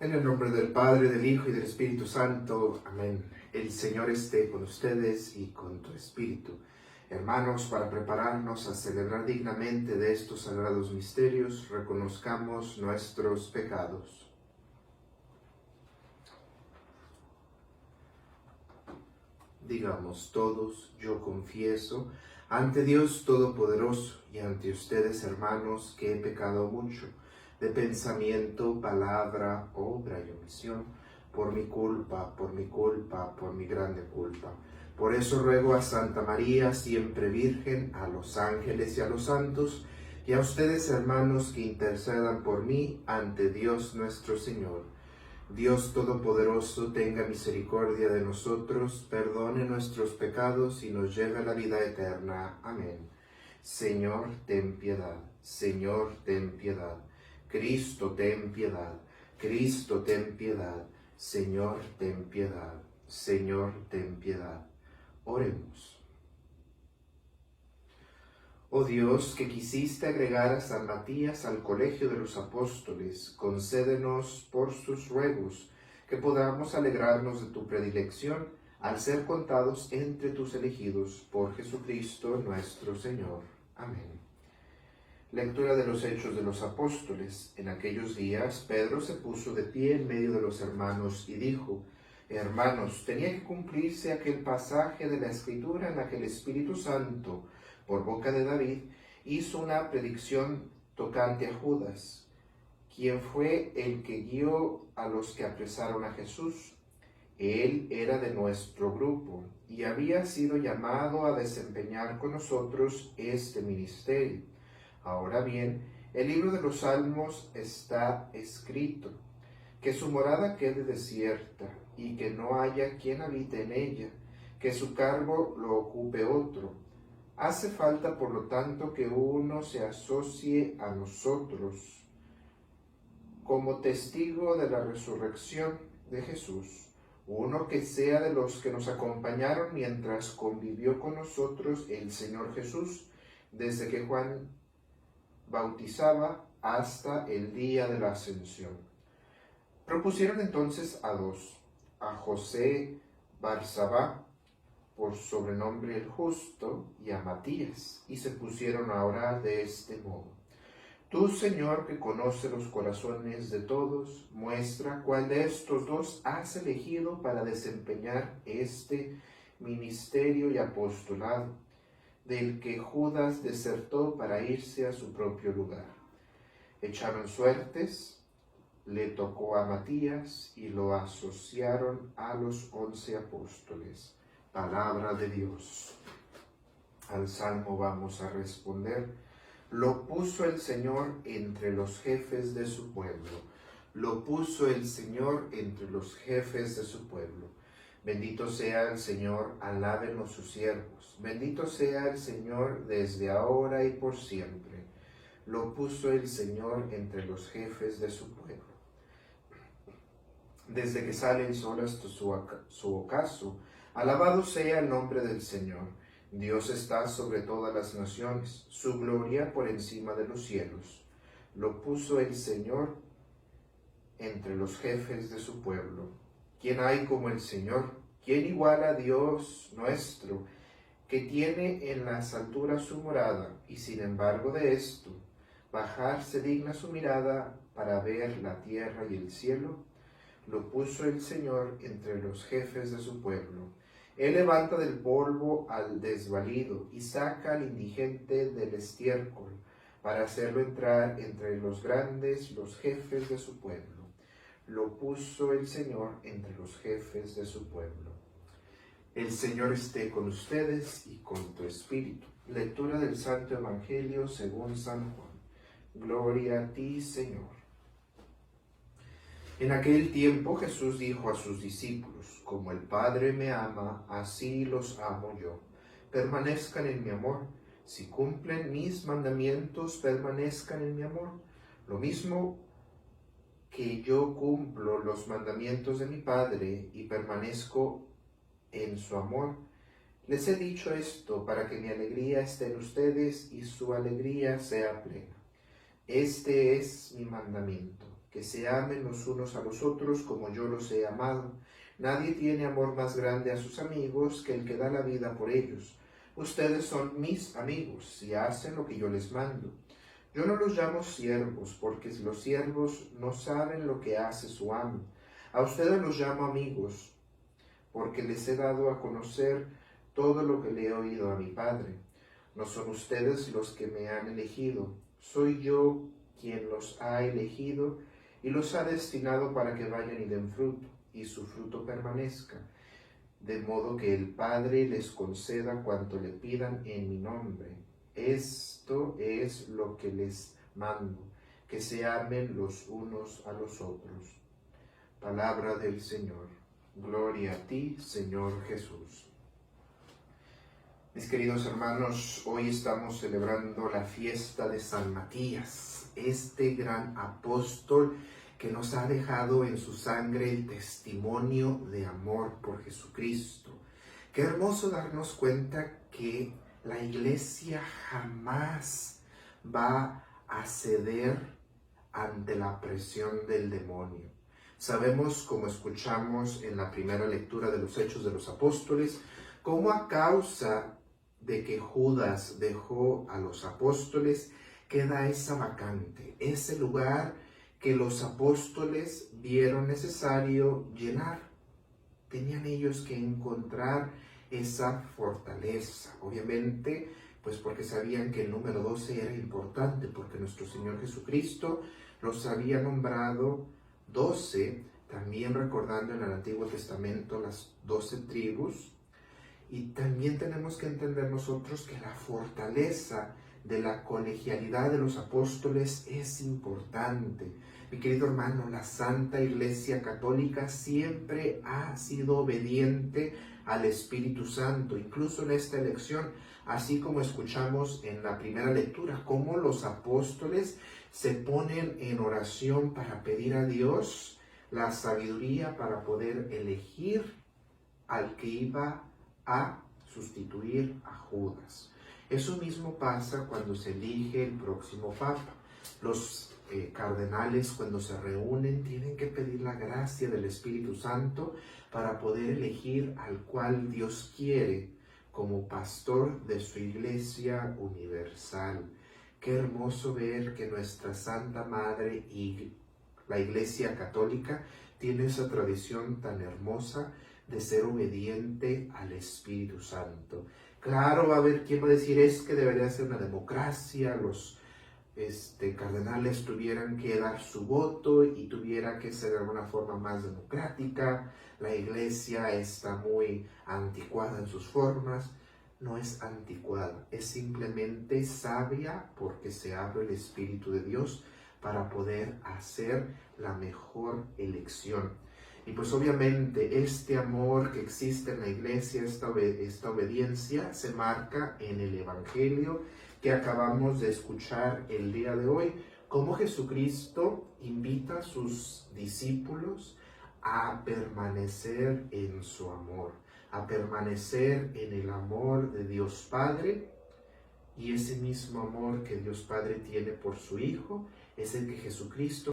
En el nombre del Padre, del Hijo y del Espíritu Santo. Amén. El Señor esté con ustedes y con tu espíritu. Hermanos, para prepararnos a celebrar dignamente de estos sagrados misterios, reconozcamos nuestros pecados. Digamos todos: yo confieso ante Dios Todopoderoso y ante ustedes, hermanos, que he pecado mucho, de pensamiento, palabra, obra y omisión, por mi culpa, por mi grande culpa. Por eso ruego a Santa María, siempre Virgen, a los ángeles y a los santos, y a ustedes, hermanos, que intercedan por mí ante Dios nuestro Señor. Dios Todopoderoso, tenga misericordia de nosotros, perdone nuestros pecados y nos lleve a la vida eterna. Amén. Señor, ten piedad. Señor, ten piedad. Cristo, ten piedad. Cristo, ten piedad. Señor, ten piedad. Señor, ten piedad. Oremos. Oh Dios, que quisiste agregar a San Matías al colegio de los apóstoles, concédenos por sus ruegos que podamos alegrarnos de tu predilección al ser contados entre tus elegidos por Jesucristo nuestro Señor. Amén. Lectura de los Hechos de los Apóstoles. En aquellos días Pedro se puso de pie en medio de los hermanos y dijo: Hermanos, tenía que cumplirse aquel pasaje de la Escritura en la que el Espíritu Santo, por boca de David, hizo una predicción tocante a Judas, quien fue el que guió a los que apresaron a Jesús. Él era de nuestro grupo y había sido llamado a desempeñar con nosotros este ministerio. Ahora bien, el libro de los Salmos está escrito: que su morada quede desierta y que no haya quien habite en ella, que su cargo lo ocupe otro. Hace falta, por lo tanto, que uno se asocie a nosotros como testigo de la resurrección de Jesús, uno que sea de los que nos acompañaron mientras convivió con nosotros el Señor Jesús, desde que Juan bautizaba hasta el día de la ascensión. Propusieron entonces a dos: a José Barsabá, por sobrenombre el Justo, y a Matías, y se pusieron a orar de este modo: Tú, Señor, que conoce los corazones de todos, muestra cuál de estos dos has elegido para desempeñar este ministerio y apostolado, del que Judas desertó para irse a su propio lugar. Echaron suertes, le tocó a Matías y lo asociaron a los 11 apóstoles. Palabra de Dios. Al salmo vamos a responder: lo puso el Señor entre los jefes de su pueblo. Lo puso el Señor entre los jefes de su pueblo. Bendito sea el Señor, alábenlo sus siervos. Bendito sea el Señor desde ahora y por siempre. Lo puso el Señor entre los jefes de su pueblo. Desde que sale el sol hasta su ocaso, alabado sea el nombre del Señor. Dios está sobre todas las naciones, su gloria por encima de los cielos. Lo puso el Señor entre los jefes de su pueblo. ¿Quién hay como el Señor? ¿Quién iguala a Dios nuestro, que tiene en las alturas su morada, y sin embargo de esto, bajarse digna su mirada para ver la tierra y el cielo? Lo puso el Señor entre los jefes de su pueblo. Él levanta del polvo al desvalido y saca al indigente del estiércol, para hacerlo entrar entre los grandes, los jefes de su pueblo. Lo puso el Señor entre los jefes de su pueblo. El Señor esté con ustedes y con tu espíritu. Lectura del Santo Evangelio según San Juan. Gloria a ti, Señor. En aquel tiempo Jesús dijo a sus discípulos: como el Padre me ama, así los amo yo. Permanezcan en mi amor. Si cumplen mis mandamientos, permanezcan en mi amor. Lo mismo que yo cumplo los mandamientos de mi Padre y permanezco en su amor. Les he dicho esto para que mi alegría esté en ustedes y su alegría sea plena. Este es mi mandamiento: que se amen los unos a los otros como yo los he amado. Nadie tiene amor más grande a sus amigos que el que da la vida por ellos. Ustedes son mis amigos si hacen lo que yo les mando. Yo no los llamo siervos, porque los siervos no saben lo que hace su amo. A ustedes los llamo amigos, porque les he dado a conocer todo lo que le he oído a mi Padre. No son ustedes los que me han elegido, soy yo quien los ha elegido y los ha destinado para que vayan y den fruto, y su fruto permanezca, de modo que el Padre les conceda cuanto le pidan en mi nombre. Esto es lo que les mando, que se amen los unos a los otros. Palabra del Señor. Gloria a ti, Señor Jesús. Mis queridos hermanos, hoy estamos celebrando la fiesta de San Matías, este gran apóstol que nos ha dejado en su sangre el testimonio de amor por Jesucristo. Qué hermoso darnos cuenta que la Iglesia jamás va a ceder ante la presión del demonio. Sabemos, como escuchamos en la primera lectura de los Hechos de los Apóstoles, cómo a causa de que Judas dejó a los apóstoles, queda esa vacante, ese lugar que los apóstoles vieron necesario llenar. Tenían ellos que encontrar esa fortaleza, obviamente, pues porque sabían que el número 12 era importante, porque nuestro Señor Jesucristo los había nombrado 12, también recordando en el Antiguo Testamento las 12 tribus. Y también tenemos que entender nosotros que la fortaleza de la colegialidad de los apóstoles es importante. Mi querido hermano, la Santa Iglesia Católica siempre ha sido obediente al Espíritu Santo, incluso en esta elección, así como escuchamos en la primera lectura, cómo los apóstoles se ponen en oración para pedir a Dios la sabiduría para poder elegir al que iba a sustituir a Judas. Eso mismo pasa cuando se elige el próximo Papa. Los cardenales, cuando se reúnen, tienen que pedir la gracia del Espíritu Santo para poder elegir al cual Dios quiere como pastor de su Iglesia universal. Qué hermoso ver que nuestra Santa Madre y la Iglesia Católica tiene esa tradición tan hermosa de ser obediente al Espíritu Santo. Claro, va a haber quien va a decir, es que debería ser una democracia, los cardenales tuvieran que dar su voto y tuviera que ser de alguna forma más democrática, la Iglesia está muy anticuada en sus formas. No es anticuada, es simplemente sabia porque se abre el Espíritu de Dios para poder hacer la mejor elección. Y pues obviamente este amor que existe en la Iglesia, esta obediencia, se marca en el Evangelio que acabamos de escuchar el día de hoy, cómo Jesucristo invita a sus discípulos a permanecer en su amor, a permanecer en el amor de Dios Padre, y ese mismo amor que Dios Padre tiene por su Hijo es el que Jesucristo